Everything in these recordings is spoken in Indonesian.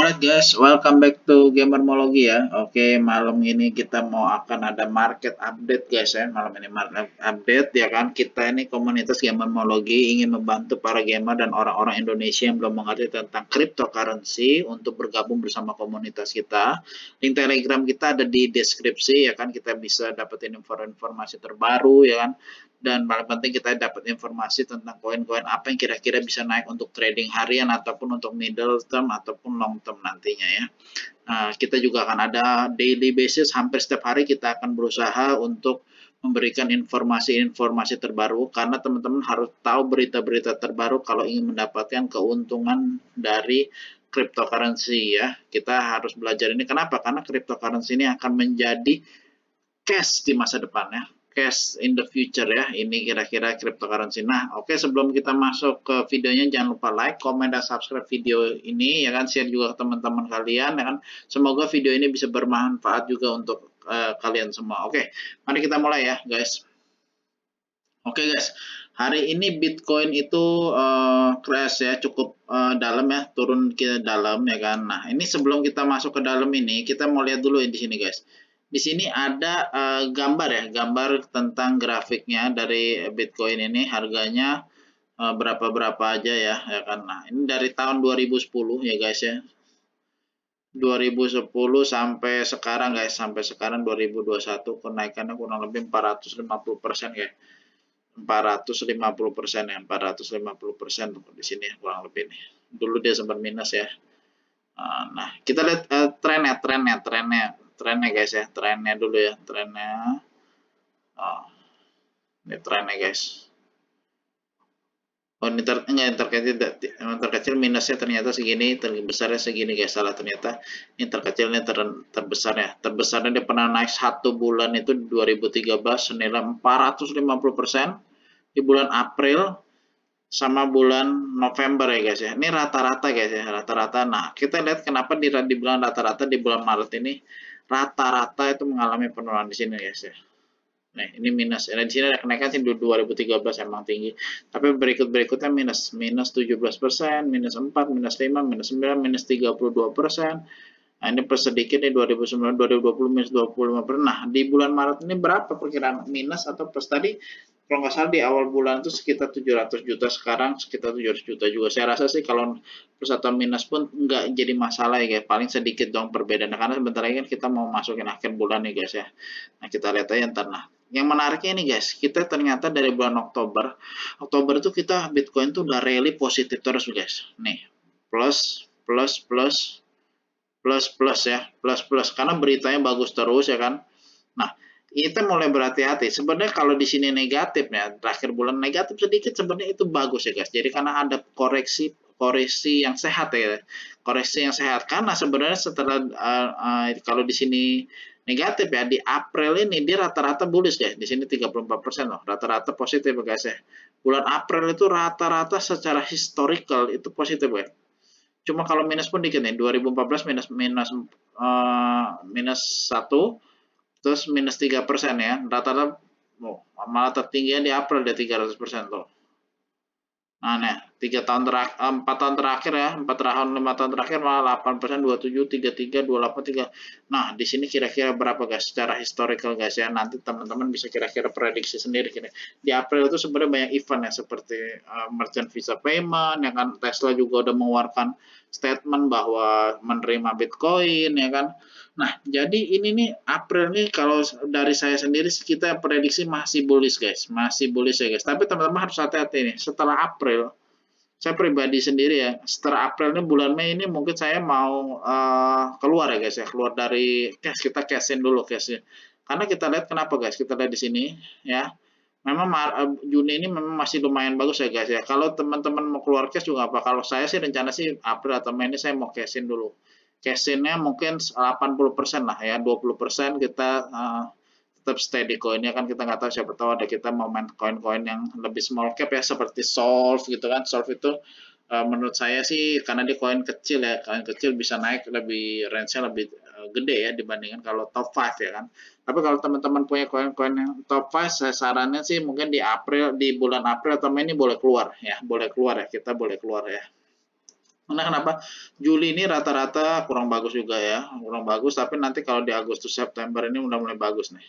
Alright guys, welcome back to Gamermology ya. Oke, malam ini kita akan ada market update guys ya. Malam ini market update ya kan. Kita ini komunitas Gamermology ingin membantu para gamer dan orang-orang Indonesia yang belum mengerti tentang cryptocurrency untuk bergabung bersama komunitas kita. Link Telegram kita ada di deskripsi ya kan. Kita bisa dapetin informasi terbaru ya kan. Dan paling penting kita dapat informasi tentang koin-koin apa yang kira-kira bisa naik untuk trading harian ataupun untuk middle term ataupun long term nantinya ya. Nah, kita juga akan ada daily basis, hampir setiap hari kita akan berusaha untuk memberikan informasi-informasi terbaru karena teman-teman harus tahu berita-berita terbaru kalau ingin mendapatkan keuntungan dari cryptocurrency ya. Kita harus belajar ini kenapa? Karena cryptocurrency ini akan menjadi cash di masa depan ya. Cash in the future ya, ini kira-kira cryptocurrency. Nah, oke, sebelum kita masuk ke videonya, jangan lupa like, comment, dan subscribe video ini ya kan, share juga ke teman-teman kalian ya kan. Semoga video ini bisa bermanfaat juga untuk kalian semua. Oke, mari kita mulai ya guys. Oke guys, hari ini Bitcoin itu crash ya, cukup dalam ya, turun ke dalam ya kan. Nah, ini sebelum kita masuk ke dalam ini, kita mau lihat dulu di sini guys. Di sini ada gambar ya, gambar tentang grafiknya dari Bitcoin ini, harganya berapa aja ya kan. Nah, ini dari tahun 2010 ya guys ya. 2010 sampai sekarang guys, sampai sekarang 2021 kenaikannya kurang lebih 450% ya. 450% ya, 450% di sini kurang lebih nih. Dulu dia sempat minus ya. Nah, kita lihat trennya guys ya, trennya dulu ya, trennya. Ini trennya guys. Oh, ini terkecil minusnya ternyata segini, terbesarnya segini guys, salah ternyata. Ini terkecilnya terbesarnya. Terbesarnya dia pernah naik 1 bulan itu 2013 senilai 450% di bulan April sama bulan November ya guys ya. Ini rata-rata guys ya, rata-rata. Nah, kita lihat kenapa di bulan rata-rata di bulan Maret ini rata-rata itu mengalami penurunan di sini guys ya. Nah, ini minus. Nah, di sini ada kenaikan sih 2013 emang tinggi. Tapi berikutnya minus 17%, minus 4, minus 5, minus 9, minus 32%. Nah, ini sedikit nih 2019, 2020 minus 25%. Nah, di bulan Maret ini berapa perkiraan minus atau plus tadi? Kalau nggak salah di awal bulan itu sekitar 700 juta, sekarang sekitar 700 juta juga. Saya rasa sih kalau plus atau minus pun nggak jadi masalah ya guys. Paling sedikit dong perbedaan. Karena sebentar lagi kan kita mau masukin akhir bulan nih guys ya. Nah, kita lihat aja ntar. Nah, yang menariknya ini guys, kita ternyata dari bulan Oktober itu kita Bitcoin tuh udah rally positif terus guys. Nih, plus ya, plus karena beritanya bagus terus ya kan. Nah, kita mulai berhati-hati. Sebenarnya kalau di sini negatif ya, terakhir bulan negatif sedikit sebenarnya itu bagus ya guys. Jadi karena ada koreksi yang sehat ya, koreksi yang sehat. Karena sebenarnya setelah kalau di sini negatif ya, di April ini dia rata-rata bullish guys. Di sini 34% loh, rata-rata positif guys ya. Bulan April itu rata-rata secara historical itu positif guys. Cuma kalau minus pun dikit nih, 2014 minus 1, terus minus 3% ya. Rata-rata malah tertingginya di April dia 300% loh. Nah, nih, 4 tahun terakhir ya, 5 tahun terakhir malah 8%, 27, 33, 28, 3. Nah, di sini kira-kira berapa guys? Secara historical guys ya, nanti teman-teman bisa kira-kira prediksi sendiri. Di April itu sebenarnya banyak event ya, seperti merchant Visa payment, ya kan, Tesla juga udah mengeluarkan statement bahwa menerima Bitcoin, ya kan. Nah, jadi ini nih April nih kalau dari saya sendiri kita prediksi masih bullish guys, masih bullish ya guys. Tapi teman-teman harus hati-hati nih. Setelah April, saya pribadi sendiri ya, setelah April ini bulan Mei ini mungkin saya mau keluar ya guys ya, keluar dari cash, kita cashin dulu cashnya. Karena kita lihat kenapa guys, kita lihat di sini ya. Memang Juni ini memang masih lumayan bagus ya guys ya. Kalau teman-teman mau keluar cash juga apa. Kalau saya sih rencana sih April atau Mei ini saya mau cashin dulu. Cash-in-nya mungkin 80% lah ya, 20% kita tetap stay di koinnya kan, kita nggak tahu, siapa tahu ada kita mau main koin-koin yang lebih small cap ya, seperti Solve gitu kan. Solve itu menurut saya sih karena dia koin kecil ya, koin kecil bisa naik lebih, range-nya lebih gede ya dibandingkan kalau top 5 ya kan. Tapi kalau teman-teman punya koin-koin yang top 5, saya sarannya sih mungkin di bulan April atau Mei ini boleh keluar ya, boleh keluar ya, kita boleh keluar ya. Karena kenapa? Juli ini rata-rata kurang bagus juga ya, kurang bagus. Tapi nanti kalau di Agustus September ini udah mulai bagus nih.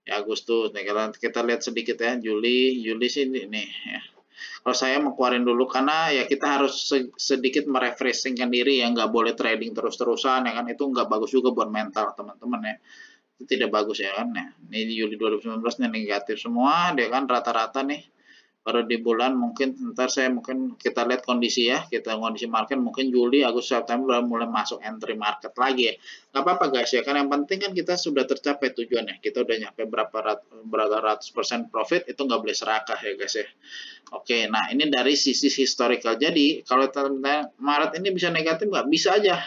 Ya Agustus nih kalau kita lihat sedikit ya, Juli sih ini ya. Kalau saya mau keluarin dulu karena ya kita harus sedikit merefreshingkan diri ya, nggak boleh trading terus-terusan ya kan, itu nggak bagus juga buat mental teman-teman ya. Itu tidak bagus ya kan. Nah, ini Juli 2019 nih negatif semua dia kan rata-rata nih. Baru di bulan mungkin ntar saya mungkin kita lihat kondisi ya, kita kondisi market mungkin Juli, Agustus, September mulai masuk entry market lagi ya. Gak apa-apa guys ya, karena yang penting kan kita sudah tercapai tujuannya. Kita udah nyampe berapa ratus persen profit, itu nggak boleh serakah ya guys ya. Oke, nah ini dari sisi historical. Jadi kalau Maret ini bisa negatif nggak? Bisa aja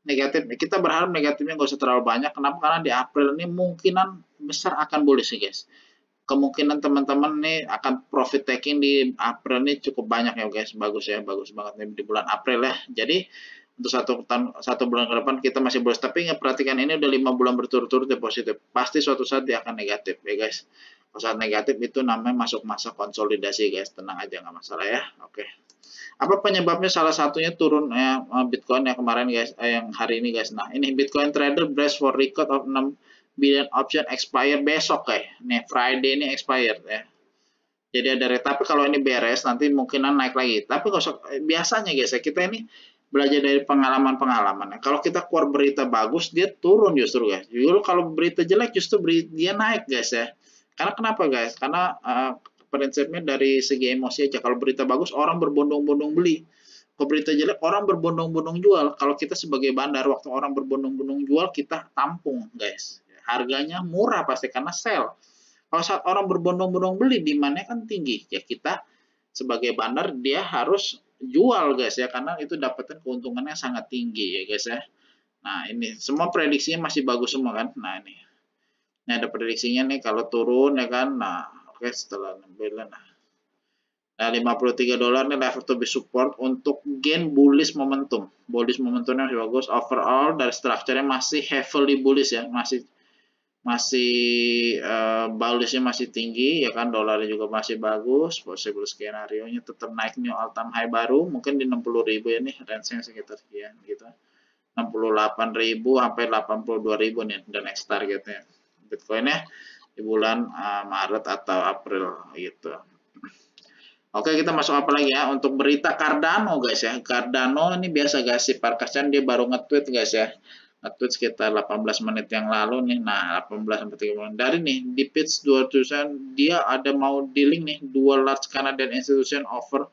negatif. Kita berharap negatifnya nggak usah terlalu banyak. Kenapa? Karena di April ini mungkinan besar akan bullish sih guys. Kemungkinan teman-teman nih akan profit taking di April ini cukup banyak ya guys. Bagus ya, bagus banget nih di bulan April ya. Jadi untuk satu bulan ke depan kita masih bullish. Tapi ingat perhatikan ini udah 5 bulan berturut-turut ya positif. Pasti suatu saat dia akan negatif ya guys. Kalau saat negatif itu namanya masuk masa konsolidasi guys. Tenang aja nggak masalah ya. Oke. Apa penyebabnya? Salah satunya turun ya Bitcoin ya kemarin guys, yang hari ini guys. Nah ini Bitcoin trader brace for record of 6 billion option expire besok kayak. Nih Friday ini expire ya. Jadi ada rate. Tapi kalau ini beres nanti mungkinan naik lagi. Tapi biasanya guys ya kita ini belajar dari pengalaman-pengalaman. Kalau kita keluar berita bagus dia turun justru guys. Justru kalau berita jelek justru dia naik guys ya. Karena kenapa guys? Karena prinsipnya dari segi emosi aja. Kalau berita bagus orang berbondong-bondong beli. Kalau berita jelek orang berbondong-bondong jual. Kalau kita sebagai bandar waktu orang berbondong-bondong jual kita tampung guys. Harganya murah pasti karena sell. Kalau saat orang berbondong-bondong beli demand-nya kan tinggi. Ya kita sebagai bandar dia harus jual guys ya karena itu dapatkan keuntungannya sangat tinggi ya guys ya. Nah, ini semua prediksinya masih bagus semua kan. Nah, ini ada prediksinya nih kalau turun ya kan. Nah, oke setelah 6 bulan nah, $53 nih level to be support untuk gain bullish momentum. Bullish momentumnya masih bagus. Overall dari structure-nya masih heavily bullish ya, masih masih bullishnya masih tinggi ya kan, dolarnya juga masih bagus. Possible skenario nya tetap naik new all time high baru mungkin di 60.000 ya nih, range-nya sekitar sekian gitu. 68.000 sampai 82.000 nih the next targetnya Bitcoin-nya di bulan Maret atau April gitu. Oke, kita masuk apa lagi ya? Untuk berita Cardano guys ya. Cardano ini biasa guys, si Parkasan dia baru nge-tweet guys ya. Nge-tweet sekitar 18 menit yang lalu nih. Nah, 18 sampai 30 menit. Dari nih, di pitch 200 dia ada mau dealing nih, dua large Canadian institution offer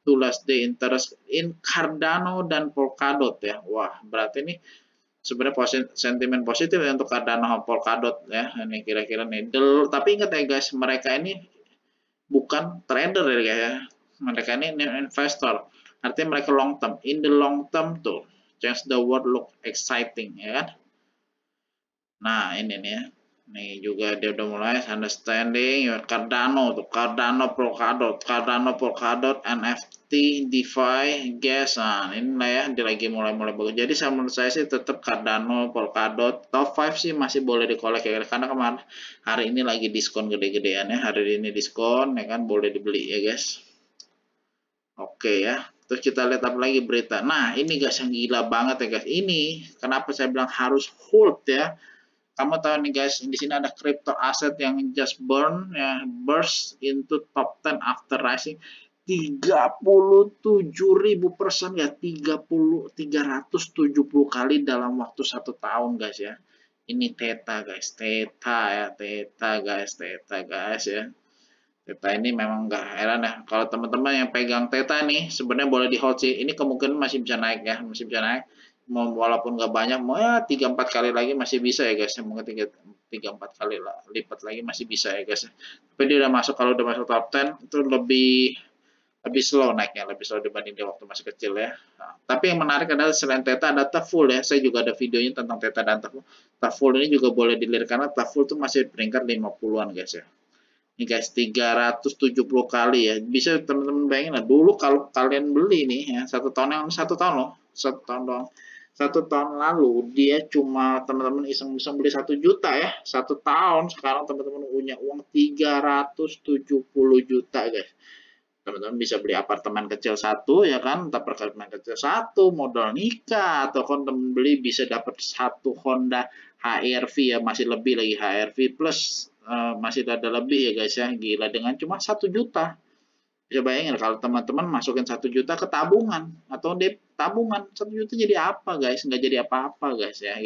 to last day interest in Cardano dan Polkadot ya. Wah, berarti ini sebenarnya sentimen positif ya untuk Cardano dan Polkadot ya. Ini kira-kira nih. Tapi ingat ya guys, mereka ini bukan trader ya, mereka ini investor, artinya mereka long term. In the long term tuh change the world look exciting ya kan. Nah ini nih ya, nih juga dia udah mulai understanding ya, Cardano tuh, Cardano Polkadot NFT DeFi gas. Nah ini lah ya, dia lagi mulai bagus. Jadi menurut saya sih tetap Cardano Polkadot top 5 sih masih boleh dikolek ya, karena kemarin hari ini lagi diskon gede-gedean ya, hari ini diskon ya kan, boleh dibeli ya guys. Oke ya, terus kita lihat apa lagi berita. Nah ini guys yang gila banget ya guys, ini kenapa saya bilang harus hold ya. Kamu tahu nih guys, di sini ada crypto asset yang just ya, burst into top 10 after rising 37.000% ya, 370 kali dalam waktu 1 tahun guys ya. Ini Theta guys, Theta guys ya. Theta ini memang nggak heran ya. Kalau teman-teman yang pegang Theta nih, sebenarnya boleh di hold sih. Ini kemungkinan masih bisa naik ya, masih bisa naik. Walaupun nggak banyak, mau ya 3-4 kali lagi masih bisa ya guys. Mungkin 3-4 kali lipat lagi masih bisa ya guys. Tapi dia udah masuk, kalau udah masuk top 10 itu lebih slow naiknya, lebih slow dibanding dia waktu masih kecil ya. Nah, tapi yang menarik adalah selain Theta ada Taful ya. Saya juga ada videonya tentang Theta dan Taful. Taful ini juga boleh dilihat karena Taful tuh masih peringkat 50-an guys ya. Ini guys 370 kali ya. Bisa teman-teman bayangin lah, dulu kalau kalian beli nih ya, satu tahun loh, satu tahun lalu dia cuma teman-teman iseng-iseng beli 1 juta ya, 1 tahun sekarang teman-teman punya uang 370 juta guys. teman-teman bisa beli apartemen kecil satu ya kan, apartemen kecil satu, modal nikah, atau teman beli bisa dapat satu Honda HR-V ya, masih lebih lagi HR-V plus masih ada lebih ya guys ya, gila dengan cuma 1 juta. Bisa bayangin kalau teman-teman masukin 1 juta ke tabungan atau tabungan 1 juta jadi apa guys? Nggak jadi apa-apa guys ya.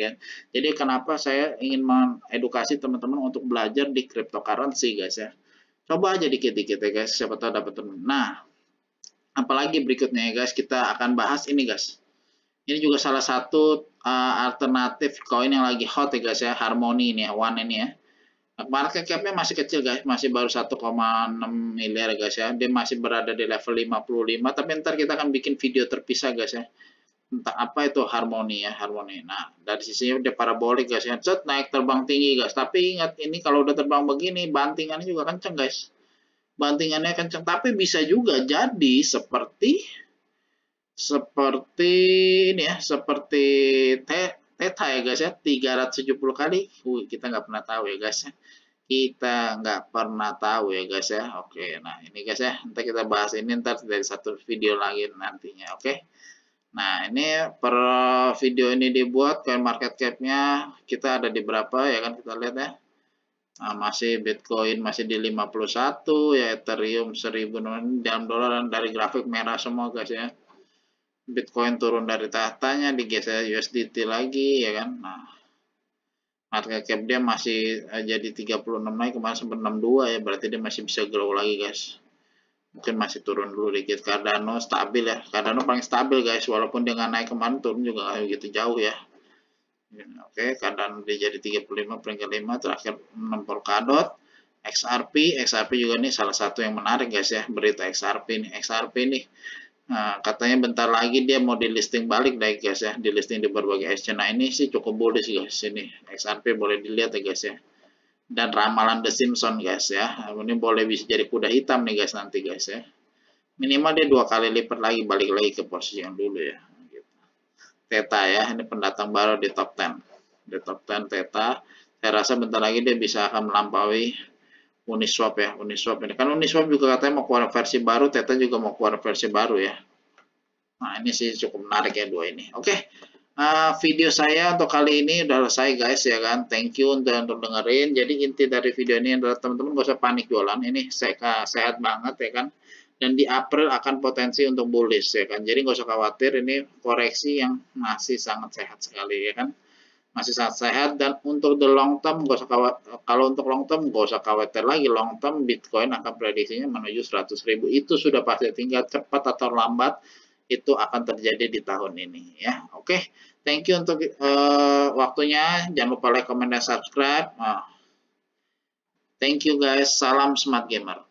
Jadi kenapa saya ingin mengedukasi teman-teman untuk belajar di cryptocurrency guys ya. Coba aja dikit-dikit ya guys, siapa tahu dapat teman. Nah, apalagi berikutnya ya guys, kita akan bahas ini guys. Ini juga salah satu alternatif koin yang lagi hot ya guys ya, Harmony ini ya, One ini ya. Market cap-nya masih kecil guys, masih baru 1,6 miliar guys ya. Dia masih berada di level 55, tapi ntar kita akan bikin video terpisah guys ya. Entah apa itu Harmony ya, Harmony. Nah, dari sisinya dia parabolik guys ya. Set, naik terbang tinggi guys. Tapi ingat ini kalau udah terbang begini, bantingannya juga kenceng guys. Bantingannya kenceng, tapi bisa juga jadi seperti ini ya, seperti Theta ya guys ya, 370 kali. Kita nggak pernah tahu ya guys ya. Kita nggak pernah tahu ya guys ya. Oke, nah ini guys ya, nanti kita bahas ini ntar dari satu video lagi nantinya. Oke. Nah, ini per video ini dibuat, coin market cap-nya kita ada di berapa ya kan, kita lihat ya. Nah, masih Bitcoin masih di 51 ya, Ethereum 1000 dalam dolar dan dari grafik merah semua guys ya. Bitcoin turun dari tahtanya, digeser USDT lagi ya kan. Nah, market cap dia masih jadi 36 naik, kemarin sempat 62 ya, berarti dia masih bisa grow lagi guys. Mungkin masih turun dulu dikit. Cardano stabil ya, Cardano paling stabil guys, walaupun dia nggak naik kemarin, turun juga nggak begitu jauh ya. Oke, Cardano dia jadi 35 peringkat 5, terakhir 6 Polkadot. XRP juga nih salah satu yang menarik guys ya, berita XRP nih. Nah, katanya bentar lagi dia mau di listing balik deh guys ya, di listing di berbagai exchange. Nah, ini sih cukup bullish guys, ini XRP boleh dilihat ya guys ya. Dan ramalan The Simpsons guys ya, ini boleh bisa jadi kuda hitam nih guys nanti guys ya. Minimal dia 2 kali lipat lagi, balik lagi ke posisi yang dulu ya. Theta ya, ini pendatang baru di top 10. Di top 10 Theta, saya rasa bentar lagi dia bisa akan melampaui Uniswap ya, Uniswap ini kan Uniswap juga katanya mau keluar versi baru, Theta juga mau keluar versi baru ya. Nah, ini sih cukup menarik ya dua ini. Oke, video saya untuk kali ini udah selesai guys ya kan. Thank you untuk dengerin. Jadi inti dari video ini adalah teman-teman gak usah panik jualan. Ini sehat banget ya kan. Dan di April akan potensi untuk bullish ya kan. Jadi gak usah khawatir, ini koreksi yang masih sangat sehat sekali ya kan. Masih sangat sehat, dan untuk the long term gak usah khawatir. Kalau untuk long term gak usah khawatir lagi, long term Bitcoin akan prediksinya menuju 100.000. Itu sudah pasti, tinggal cepat atau lambat itu akan terjadi di tahun ini ya. Oke, thank you untuk waktunya. Jangan lupa like, comment, dan subscribe. Thank you guys, salam smart gamer.